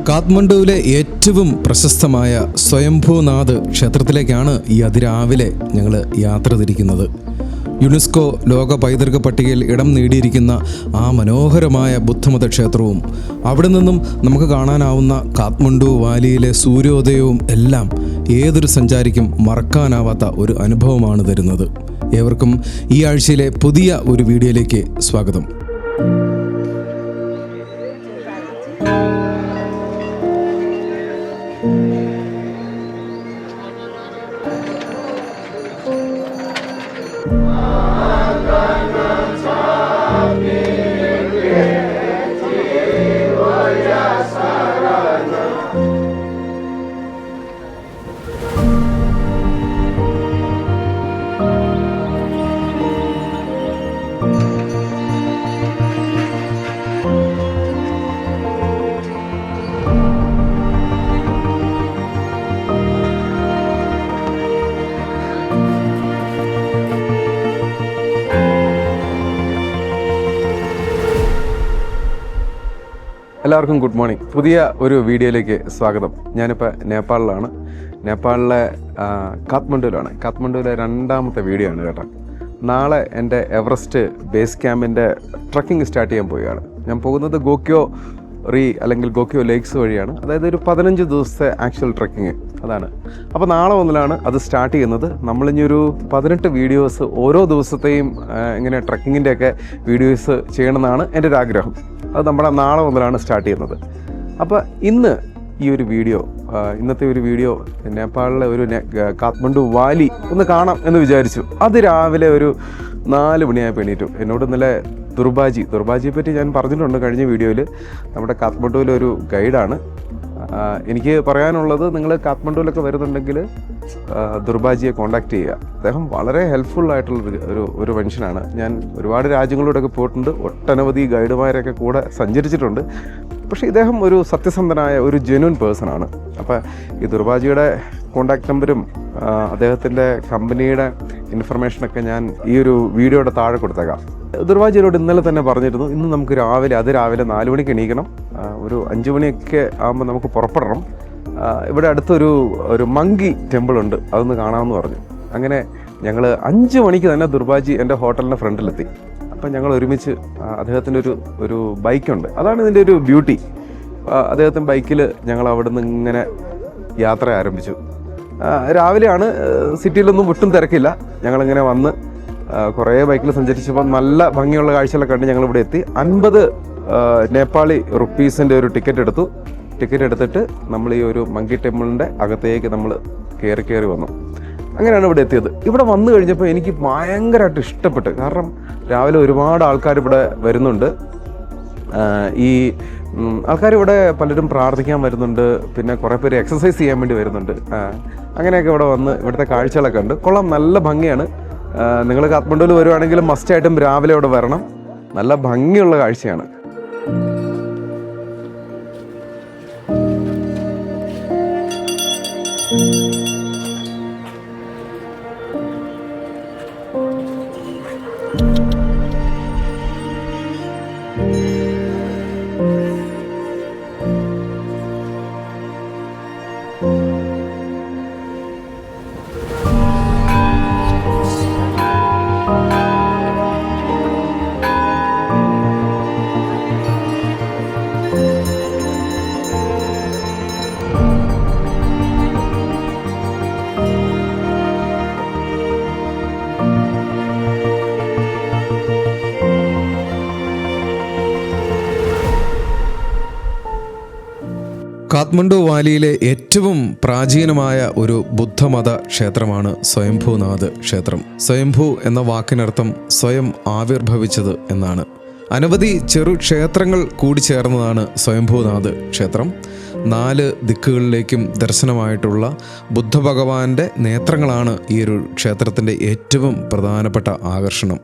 കാഠ്മണ്ഡുവിലെ ഏറ്റവും പ്രശസ്തമായ സ്വയംഭൂനാഥ് ക്ഷേത്രത്തിലേക്കാണ് ഈ അതിരാവിലെ ഞങ്ങൾ യാത്ര തിരിക്കുന്നത്. യുനെസ്കോ ലോക പൈതൃക പട്ടികയിൽ ഇടം നേടിയിരിക്കുന്ന ആ മനോഹരമായ ബുദ്ധമത ക്ഷേത്രവും അവിടെ നിന്നും നമുക്ക് കാണാനാവുന്ന കാഠ്മണ്ഡു വാലിയിലെ സൂര്യോദയവും എല്ലാം ഏതൊരു സഞ്ചാരിക്കും മറക്കാനാവാത്ത ഒരു അനുഭവമാണ് തരുന്നത്. ഏവർക്കും ഈ ആഴ്ചയിലെ പുതിയ ഒരു വീഡിയോയിലേക്ക് സ്വാഗതം. എല്ലാവർക്കും ഗുഡ് മോർണിംഗ്. പുതിയ ഒരു വീഡിയോയിലേക്ക് സ്വാഗതം. ഞാനിപ്പോൾ നേപ്പാളിലാണ്. നേപ്പാളിലെ കാഠ്മണ്ഡുവിലാണ്. കാഠ്മണ്ഡുവിലെ രണ്ടാമത്തെ വീഡിയോ ആണ് കേട്ടോ. നാളെ എൻ്റെ എവറസ്റ്റ് ബേസ് ക്യാമ്പിൻ്റെ ട്രക്കിംഗ് സ്റ്റാർട്ട് ചെയ്യാൻ പോവുകയാണ്. ഞാൻ പോകുന്നത് ഗോക്യോ അല്ലെങ്കിൽ ഗോക്യോ ലേക്സ് വഴിയാണ്. അതായത് ഒരു 15 ദിവസത്തെ ആക്ച്വൽ ട്രക്കിങ് അതാണ്. അപ്പോൾ നാളെ മുതലാണ് അത് സ്റ്റാർട്ട് ചെയ്യുന്നത്. നമ്മളിഞ്ഞൊരു 18 വീഡിയോസ് ഓരോ ദിവസത്തെയും ഇങ്ങനെ ട്രക്കിങ്ങിൻ്റെയൊക്കെ വീഡിയോസ് ചെയ്യണമെന്നാണ് എൻ്റെ ഒരു ആഗ്രഹം. അത് നമ്മുടെ നാളെ മുതലാണ് സ്റ്റാർട്ട് ചെയ്യുന്നത്. അപ്പോൾ ഇന്നത്തെ ഒരു വീഡിയോ നേപ്പാളിലെ ഒരു കാഠ്മണ്ഡു വാലി ഒന്ന് കാണാം എന്ന് വിചാരിച്ചു. അത് രാവിലെ ഒരു 4 മണിയായപ്പോൾ എണീറ്റു. എന്നോട് ഇന്നലെ ദുർബാജിയെ പറ്റി ഞാൻ പറഞ്ഞിട്ടുണ്ട് കഴിഞ്ഞ വീഡിയോയിൽ. നമ്മുടെ കാഠ്മണ്ഡുവിലെ ഒരു ഗൈഡാണ്. എനിക്ക് പറയാനുള്ളത്, നിങ്ങൾ കാഠ്മണ്ഡുവിലൊക്കെ വരുന്നുണ്ടെങ്കിൽ ദുർബാജിയെ കോൺടാക്റ്റ് ചെയ്യുക. അദ്ദേഹം വളരെ ഹെൽപ്ഫുള്ളായിട്ടുള്ള ഒരു മനുഷ്യനാണ്. ഞാൻ ഒരുപാട് രാജ്യങ്ങളിലൂടെയൊക്കെ പോയിട്ടുണ്ട്, ഒട്ടനവധി ഗൈഡുമാരൊക്കെ കൂടെ സഞ്ചരിച്ചിട്ടുണ്ട്. പക്ഷേ ഇദ്ദേഹം ഒരു സത്യസന്ധനായ ഒരു ജെന്യൂൻ പേഴ്സണാണ്. അപ്പോൾ ഈ ദുർബാജിയുടെ കോൺടാക്ട് നമ്പരും അദ്ദേഹത്തിൻ്റെ കമ്പനിയുടെ ഇൻഫർമേഷനൊക്കെ ഞാൻ ഈ ഒരു വീഡിയോയുടെ താഴെ കൊടുത്തേക്കാം. ദുർബാജിയോട് ഇന്നലെ തന്നെ പറഞ്ഞിരുന്നു, ഇന്ന് നമുക്ക് രാവിലെ 4 മണിക്ക് എണീക്കണം, ഒരു 5 മണിയൊക്കെ ആകുമ്പോൾ നമുക്ക് പുറപ്പെടണം. ഇവിടെ അടുത്തൊരു മങ്കി ടെമ്പിളുണ്ട്, അതൊന്ന് കാണാമെന്ന് പറഞ്ഞു. അങ്ങനെ ഞങ്ങൾ 5 മണിക്ക് തന്നെ ദുർബാജി എൻ്റെ ഹോട്ടലിൻ്റെ ഫ്രണ്ടിലെത്തി. അപ്പം ഞങ്ങൾ ഒരുമിച്ച് അദ്ദേഹത്തിൻ്റെ ഒരു ബൈക്കുണ്ട്, അതാണ് ഇതിൻ്റെ ഒരു ബ്യൂട്ടി. അദ്ദേഹത്തിൻ്റെ ബൈക്കിൽ ഞങ്ങൾ അവിടെ നിന്ന് ഇങ്ങനെ യാത്ര ആരംഭിച്ചു. രാവിലെയാണ്, സിറ്റിയിലൊന്നും ഒട്ടും തിരക്കില്ല. ഞങ്ങളിങ്ങനെ വന്ന് കുറേ ബൈക്കിൽ സഞ്ചരിച്ചപ്പോൾ നല്ല ഭംഗിയുള്ള കാഴ്ചകളൊക്കെ കണ്ട് ഞങ്ങളിവിടെ എത്തി. 50 നേപ്പാളി റുപ്പീസിൻ്റെ ഒരു ടിക്കറ്റ് എടുത്തു. ടിക്കറ്റ് എടുത്തിട്ട് നമ്മൾ ഈ ഒരു മങ്കി ടെമ്പിളിൻ്റെ അകത്തേക്ക് നമ്മൾ കയറി വന്നു. അങ്ങനെയാണ് ഇവിടെ എത്തിയത്. ഇവിടെ വന്നു കഴിഞ്ഞപ്പോൾ എനിക്ക് ഭയങ്കരമായിട്ട് ഇഷ്ടപ്പെട്ടു. കാരണം രാവിലെ ഒരുപാട് ആൾക്കാർ ഇവിടെ വരുന്നുണ്ട്. ഈ ആൾക്കാർ ഇവിടെ പലരും പ്രാർത്ഥിക്കാൻ വരുന്നുണ്ട്, പിന്നെ കുറേ പേര് എക്സസൈസ് ചെയ്യാൻ വേണ്ടി വരുന്നുണ്ട്. അങ്ങനെയൊക്കെ ഇവിടെ വന്ന് ഇവിടുത്തെ കാഴ്ചകളൊക്കെ ഉണ്ട്. കൊള്ളാം, നല്ല ഭംഗിയാണ്. നിങ്ങൾ കാഠ്മണ്ഡുവിൽ വരുവാണെങ്കിൽ മസ്റ്റായിട്ടും രാവിലെ ഇവിടെ വരണം. നല്ല ഭംഗിയുള്ള കാഴ്ചയാണ്. കാഠ്മണ്ഡു വാലിയിലെ ഏറ്റവും പ്രാചീനമായ ഒരു ബുദ്ധമത ക്ഷേത്രമാണ് സ്വയംഭൂനാഥ് ക്ഷേത്രം. സ്വയംഭൂ എന്ന വാക്കിനർത്ഥം സ്വയം ആവിർഭവിച്ചത് എന്നാണ്. അനവധി ചെറു ക്ഷേത്രങ്ങൾ കൂടിച്ചേർന്നതാണ് സ്വയംഭൂനാഥ് ക്ഷേത്രം. 4 ദിക്കുകളിലേക്കും ദർശനമായിട്ടുള്ള ബുദ്ധഭഗവാന്റെ നേത്രങ്ങളാണ് ഈ ഒരു ക്ഷേത്രത്തിൻ്റെ ഏറ്റവും പ്രധാനപ്പെട്ട ആകർഷണം.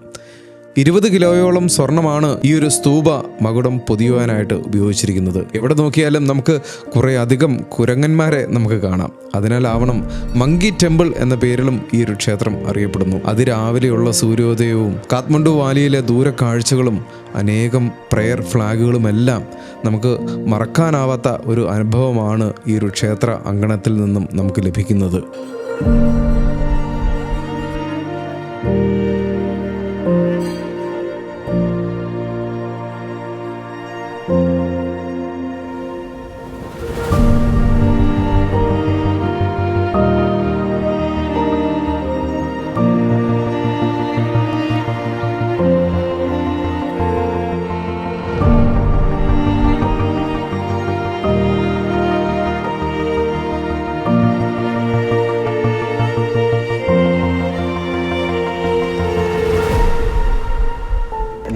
20 കിലോയോളം സ്വർണ്ണമാണ് ഈ ഒരു സ്തൂപ മകുടം പൊതിയുവാനായിട്ട് ഉപയോഗിച്ചിരിക്കുന്നത്. എവിടെ നോക്കിയാലും നമുക്ക് കുറേ അധികം കുരങ്ങന്മാരെ നമുക്ക് കാണാം. അതിനാലാവണം മങ്കി ടെമ്പിൾ എന്ന പേരിലും ഈ ഒരു ക്ഷേത്രം അറിയപ്പെടുന്നു. അതിരാവിലെയുള്ള സൂര്യോദയവും കാഠ്മണ്ഡു വാലിയിലെ ദൂരക്കാഴ്ചകളും അനേകം പ്രെയർ ഫ്ലാഗുകളുമെല്ലാം നമുക്ക് മറക്കാനാവാത്ത ഒരു അനുഭവമാണ് ഈ ഒരു ക്ഷേത്ര അങ്കണത്തിൽ നിന്നും നമുക്ക് ലഭിക്കുന്നത്.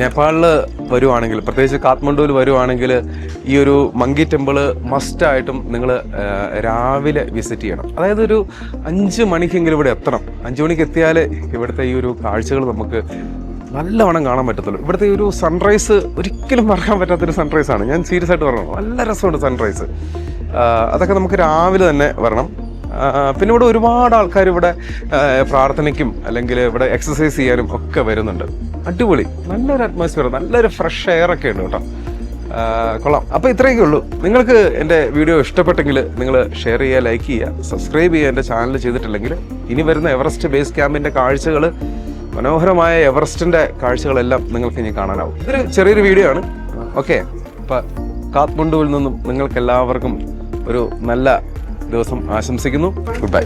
നേപ്പാളിൽ വരുവാണെങ്കിൽ, പ്രത്യേകിച്ച് കാഠ്മണ്ഡുവിൽ വരുവാണെങ്കിൽ ഈ ഒരു മങ്കി ടെമ്പിള് മസ്റ്റായിട്ടും നിങ്ങൾ രാവിലെ വിസിറ്റ് ചെയ്യണം. അതായത് ഒരു 5 മണിക്കെങ്കിലും ഇവിടെ എത്തണം. 5 മണിക്ക് എത്തിയാൽ ഇവിടുത്തെ ഈ ഒരു കാഴ്ചകൾ നമുക്ക് നല്ലവണ്ണം കാണാൻ പറ്റത്തുള്ളൂ. ഇവിടുത്തെ ഈ ഒരു സൺറൈസ് ഒരിക്കലും മറക്കാൻ പറ്റാത്തൊരു സൺറൈസാണ്. ഞാൻ സീരിയസ് ആയിട്ട് പറഞ്ഞു, നല്ല രസമുണ്ട് സൺറൈസ്. അതൊക്കെ നമുക്ക് രാവിലെ തന്നെ വരണം. പിന്നെ ഇവിടെ ഒരുപാട് ആൾക്കാർ ഇവിടെ പ്രാർത്ഥനയ്ക്കും അല്ലെങ്കിൽ ഇവിടെ എക്സസൈസ് ചെയ്യാനും ഒക്കെ വരുന്നുണ്ട്. അടിപൊളി, നല്ലൊരു അറ്റ്മോസ്ഫിയർ, നല്ലൊരു ഫ്രഷ് എയർ ഒക്കെ ഉണ്ട് കേട്ടോ. കൊള്ളാം. അപ്പോൾ ഇത്രയൊക്കെ ഉള്ളൂ. നിങ്ങൾക്ക് എൻ്റെ വീഡിയോ ഇഷ്ടപ്പെട്ടെങ്കിൽ നിങ്ങൾ ഷെയർ ചെയ്യുക, ലൈക്ക് ചെയ്യുക, സബ്സ്ക്രൈബ് ചെയ്യുക എൻ്റെ ചാനൽ ചെയ്തിട്ടില്ലെങ്കിൽ. ഇനി വരുന്ന എവറസ്റ്റ് ബേസ് ക്യാമ്പിൻ്റെ കാഴ്ചകൾ, മനോഹരമായ എവറസ്റ്റിൻ്റെ കാഴ്ചകളെല്ലാം നിങ്ങൾക്ക് ഇനി കാണാനാവും. ഇതൊരു ചെറിയൊരു വീഡിയോ ആണ്. ഓക്കെ, അപ്പോൾ കാഠ്മണ്ഡുവിൽ നിന്നും നിങ്ങൾക്ക് എല്ലാവർക്കും ഒരു നല്ല ദിവസം ആശംസിക്കുന്നു. Good bye.